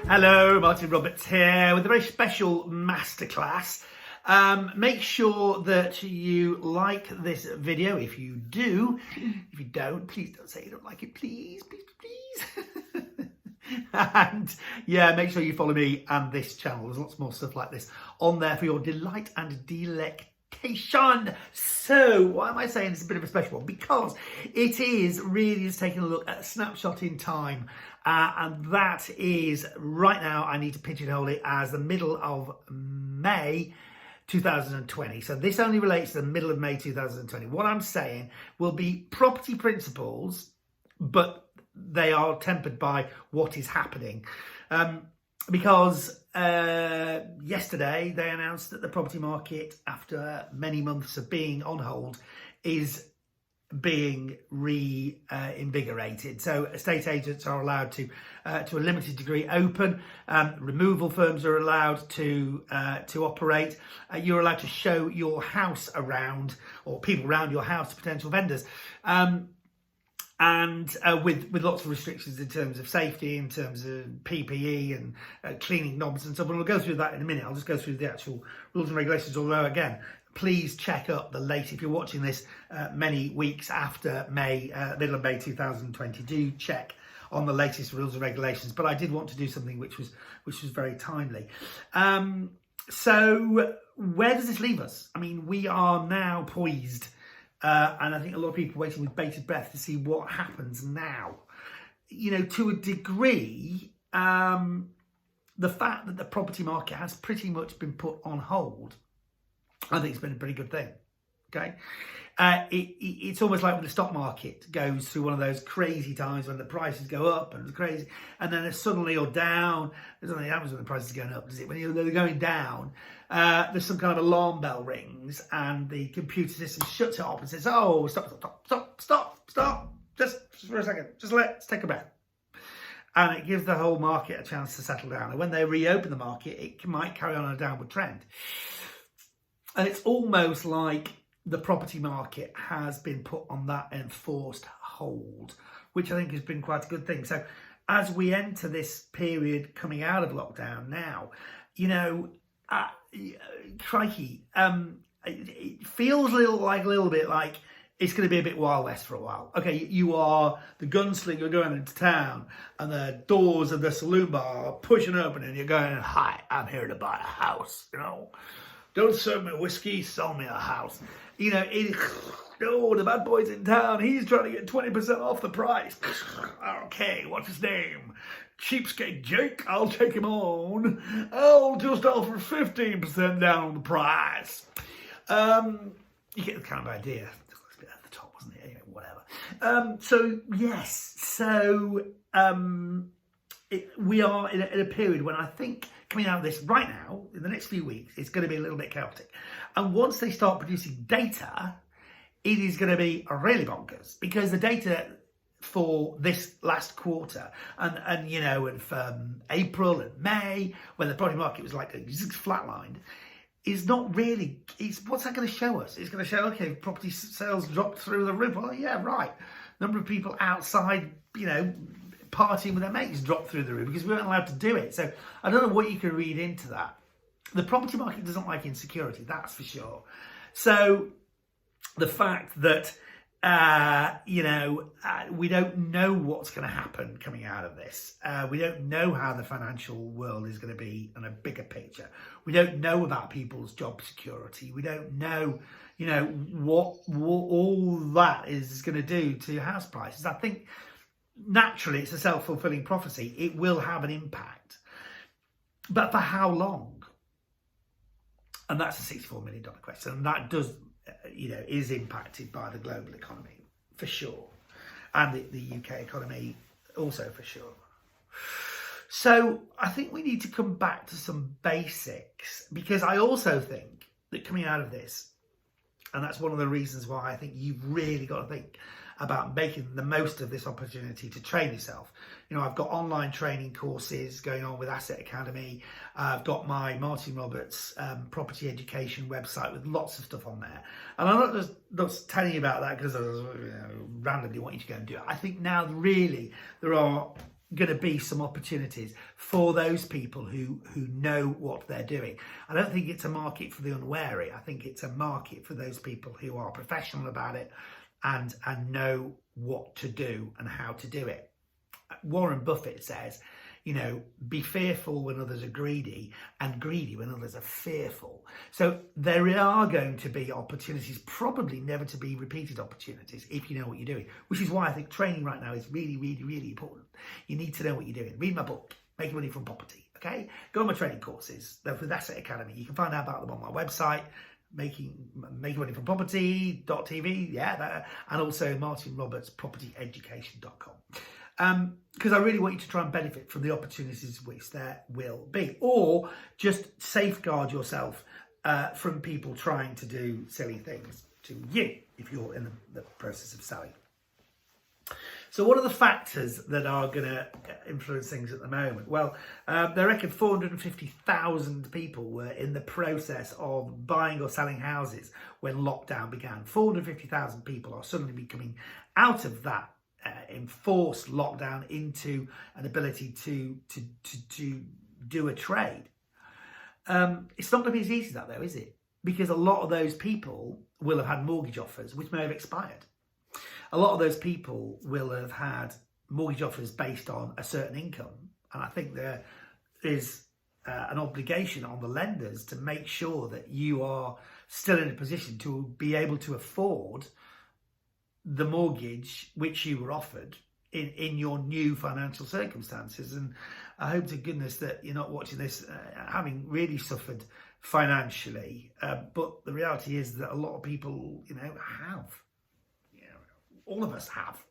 Hello, Martin Roberts here with a very special masterclass. Make sure that you like this video if you do. If you don't, please don't say you don't like it, please. And yeah, make sure you follow me and this channel. There's lots more stuff like this on there for your delight and delectation. So why am I saying it's a bit of a special one? Because it is really just taking a look at a snapshot in time. And that is right now, I need to pigeonhole it as the middle of May 2020. So this only relates to the middle of May 2020. What I'm saying will be property principles, but they are tempered by what is happening. Because yesterday they announced that the property market, after many months of being on hold, is being reinvigorated. So estate agents are allowed to a limited degree open. Removal firms are allowed to operate. You're allowed to show your house around, or people around your house, to potential vendors. And with lots of restrictions in terms of safety, in terms of PPE and cleaning knobs and stuff. And we'll go through that in a minute. I'll just go through the actual rules and regulations. Although, again, please check up the latest. If you're watching this many weeks after May, middle of May 2020, do check on the latest rules and regulations. But I did want to do something which was very timely. So where does this leave us? I mean, we are now poised. And I think a lot of people are waiting with bated breath to see what happens now. You know, to a degree, the fact that the property market has pretty much been put on hold, I think it's been a pretty good thing. Okay, it's almost like when the stock market goes through one of those crazy times when the prices go up and it's crazy, and then it's suddenly or down. There's nothing happens when the prices are going up, does it? When they're going down, there's some kind of alarm bell rings, and the computer system shuts it off and says, "Oh, stop! Just for a second, let's take a breath." And it gives the whole market a chance to settle down. And when they reopen the market, it might carry on a downward trend. And it's almost like the property market has been put on that enforced hold, which I think has been quite a good thing. So as we enter this period coming out of lockdown now, you know, crikey, it feels a little bit like it's going to be a bit Wild West for a while. Okay, you are the gunslinger going into town, and the doors of the saloon bar are pushing open, and you're going, "Hi, I'm here to buy a house, you know. Don't serve me whiskey, sell me a house." You know, the bad boy's in town. He's trying to get 20% off the price. Okay, what's his name? Cheapskate Jake. I'll take him on. I'll just offer 15% down on the price. You get the kind of idea. It's a bit at the top, wasn't it? Anyway, whatever. So yes. So we are in a period when I think coming out of this right now, in the next few weeks, it's going to be a little bit chaotic. And once they start producing data, it is going to be really bonkers, because the data for this last quarter and you know, and from April and May, when the property market was like flatlined, is not really, what's that going to show us? It's going to show, okay, property sales dropped through the roof. Well, yeah, right. Number of people outside, you know, partying with their mates dropped through the roof because we weren't allowed to do it. So I don't know what you can read into that. The property market doesn't like insecurity, that's for sure. So the fact that, we don't know what's going to happen coming out of this. We don't know how the financial world is going to be in a bigger picture. We don't know about people's job security. We don't know, you know, what all that is going to do to house prices. I think naturally it's a self-fulfilling prophecy. It will have an impact. But for how long? And that's a $64 million question. And that does, is impacted by the global economy, for sure. And the UK economy also, for sure. So I think we need to come back to some basics, because I also think that coming out of this, and that's one of the reasons why I think you've really got to think about making the most of this opportunity to train yourself. You know, I've got online training courses going on with Asset Academy. I've got my Martin Roberts property education website with lots of stuff on there. And I'm not just telling you about that because I randomly want you to go and do it. I think now really there are going to be some opportunities for those people who know what they're doing. I don't think it's a market for the unwary. I think it's a market for those people who are professional about it and know what to do and how to do it. Warren Buffett says, be fearful when others are greedy and greedy when others are fearful. So there are going to be opportunities, probably never to be repeated opportunities, if you know what you're doing, which is why I think training right now is really, really, really important. You need to know what you're doing. Read my book, Making Money from Property, okay? Go on my training courses. They're with Asset Academy. You can find out about them on my website, Making Money from Property.tv, and also Martin Roberts, PropertyEducation.com. Because I really want you to try and benefit from the opportunities which there will be, or just safeguard yourself from people trying to do silly things to you if you're in the process of selling. So what are the factors that are going to influence things at the moment? Well, they reckon 450,000 people were in the process of buying or selling houses when lockdown began. 450,000 people are suddenly becoming out of that enforced lockdown into an ability to do a trade. It's not going to be as easy as that though, is it? Because a lot of those people will have had mortgage offers which may have expired. A lot of those people will have had mortgage offers based on a certain income, and I think there is an obligation on the lenders to make sure that you are still in a position to be able to afford the mortgage which you were offered in your new financial circumstances. And I hope to goodness that you're not watching this having really suffered financially, but the reality is that a lot of people have, all of us have.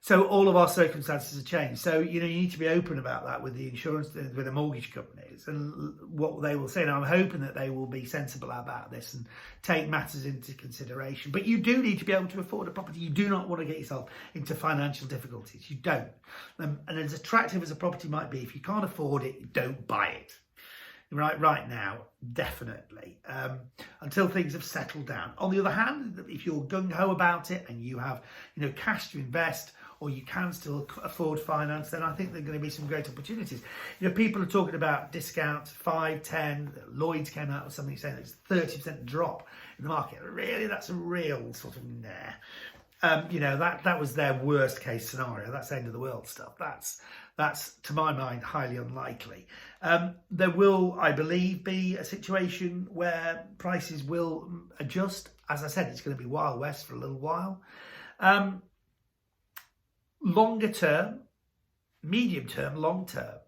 So all of our circumstances have changed. So, you need to be open about that with the insurance, with the mortgage companies and what they will say. Now, I'm hoping that they will be sensible about this and take matters into consideration. But you do need to be able to afford a property. You do not want to get yourself into financial difficulties. You don't. And as attractive as a property might be, if you can't afford it, don't buy it. Right now, definitely, until things have settled down. On the other hand, if you're gung-ho about it and you have, cash to invest, or you can still afford finance, then I think there are going to be some great opportunities. People are talking about discounts, 5, 10. Lloyd's came out with something saying it's 30% drop in the market. Really, that's a real sort of that was their worst case scenario. That's end of the world stuff. That's to my mind highly unlikely. There will, I believe, be a situation where prices will adjust. As I said, it's going to be Wild West for a little while. Longer term, medium term, long term,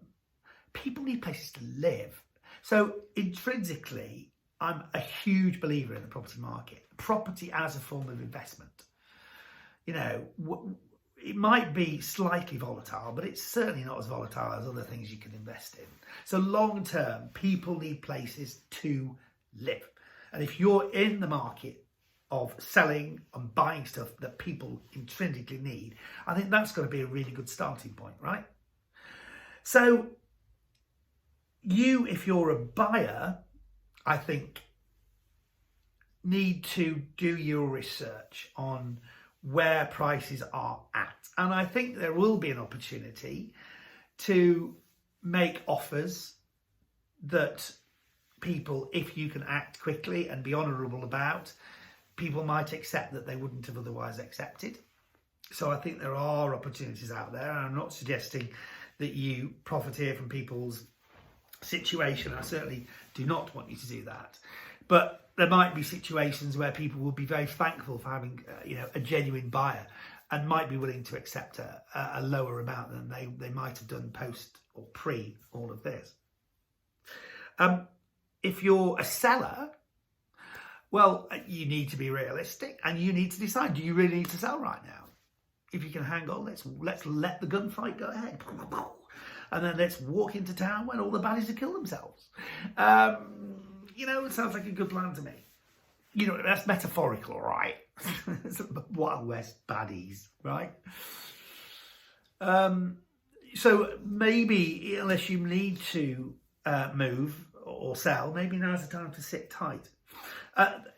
people need places to live. So intrinsically, I'm a huge believer in the property market. Property as a form of investment. It might be slightly volatile, but it's certainly not as volatile as other things you can invest in. So long term, people need places to live. And if you're in the market of selling and buying stuff that people intrinsically need, I think that's going to be a really good starting point, right? So you, if you're a buyer, I think, need to do your research on where prices are at. And I think there will be an opportunity to make offers that people, if you can act quickly and be honourable about, people might accept that they wouldn't have otherwise accepted. So I think there are opportunities out there. And I'm not suggesting that you profiteer from people's situation. I certainly do not want you to do that. But there might be situations where people will be very thankful for having, a genuine buyer and might be willing to accept a lower amount than they might have done post or pre all of this. If you're a seller, well, you need to be realistic and you need to decide, do you really need to sell right now? If you can hang on, let's let the gunfight go ahead. And then let's walk into town when all the baddies have killed themselves. It sounds like a good plan to me. That's metaphorical, right? Wild West baddies, right? So maybe, unless you need to move or sell, maybe now's the time to sit tight.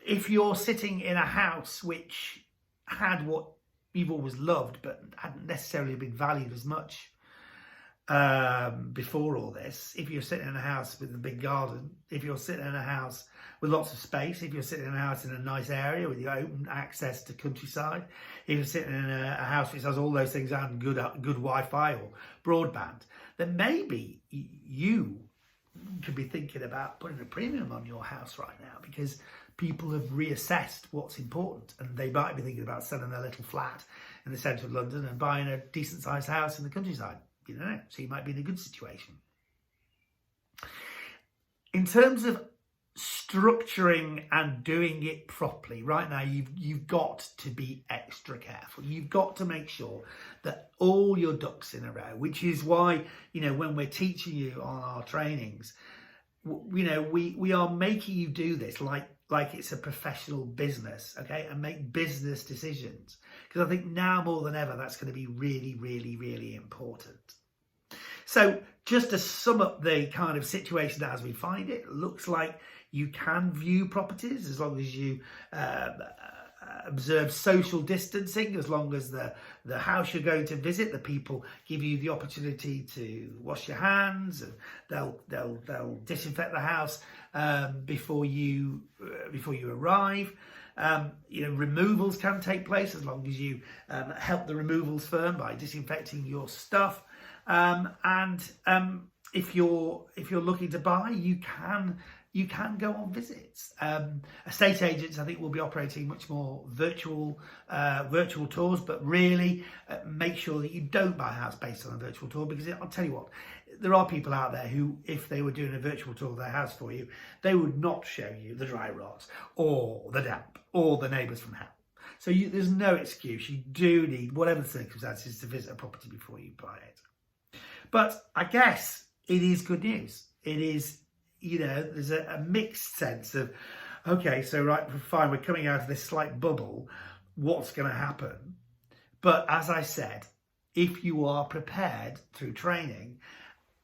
If you're sitting in a house which had what you've always loved but hadn't necessarily been valued as much before all this, if you're sitting in a house with a big garden, if you're sitting in a house with lots of space, if you're sitting in a house in a nice area with your open access to countryside, if you're sitting in a house which has all those things and good Wi-Fi or broadband, then maybe you could be thinking about putting a premium on your house right now, because people have reassessed what's important, and they might be thinking about selling their little flat in the centre of London and buying a decent sized house in the countryside. You know, so you might be in a good situation. In terms of structuring and doing it properly, right now you've got to be extra careful. You've got to make sure that all your ducks in a row, which is why, you know, when we're teaching you on our trainings, you know, we are making you do this like it's a professional business, okay, and make business decisions, because I think now more than ever that's going to be really, really, really important. So just to sum up the kind of situation as we find it, looks like you can view properties as long as you observe social distancing, as long as the house you're going to visit, the people give you the opportunity to wash your hands, and they'll disinfect the house before you arrive. You know, removals can take place as long as you help the removals firm by disinfecting your stuff. If you're looking to buy, you can go on visits. Estate agents, I think, will be operating much more virtual tours, but really make sure that you don't buy a house based on a virtual tour, because I'll tell you what, there are people out there who, if they were doing a virtual tour of their house for you, they would not show you the dry rot or the damp or the neighbours from hell. So there's no excuse. You do need, whatever the circumstances, to visit a property before you buy it. But I guess it is good news. It is, you know, there's a mixed sense of, okay, so right, fine, we're coming out of this slight bubble. What's going to happen? But as I said, if you are prepared through training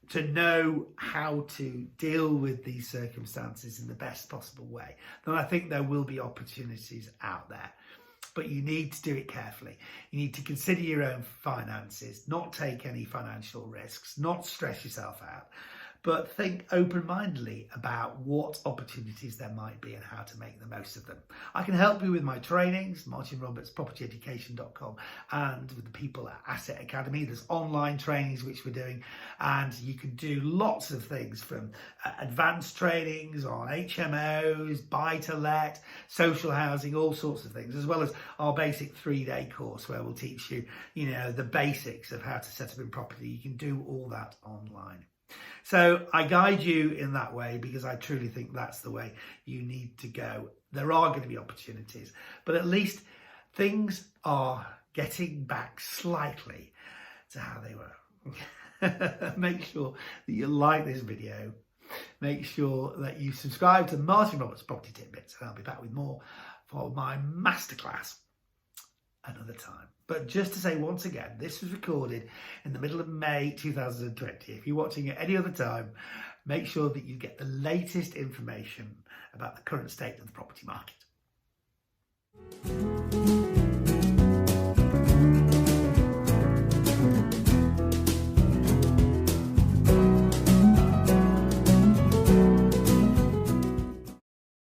to know how to deal with these circumstances in the best possible way, then I think there will be opportunities out there. But you need to do it carefully. You need to consider your own finances, not take any financial risks, not stress yourself out, but think open-mindedly about what opportunities there might be and how to make the most of them. I can help you with my trainings, martinrobertspropertyeducation.com, and with the people at Asset Academy. There's online trainings which we're doing, and you can do lots of things, from advanced trainings on HMOs, buy-to-let, social housing, all sorts of things, as well as our basic 3-day course where we'll teach you, you know, the basics of how to set up in property. You can do all that online. So I guide you in that way because I truly think that's the way you need to go. There are going to be opportunities, but at least things are getting back slightly to how they were. Make sure that you like this video. Make sure that you subscribe to Martin Roberts Property Tidbits, and I'll be back with more for my masterclass another time. But just to say once again, this was recorded in the middle of May 2020. If you're watching at any other time, make sure that you get the latest information about the current state of the property market.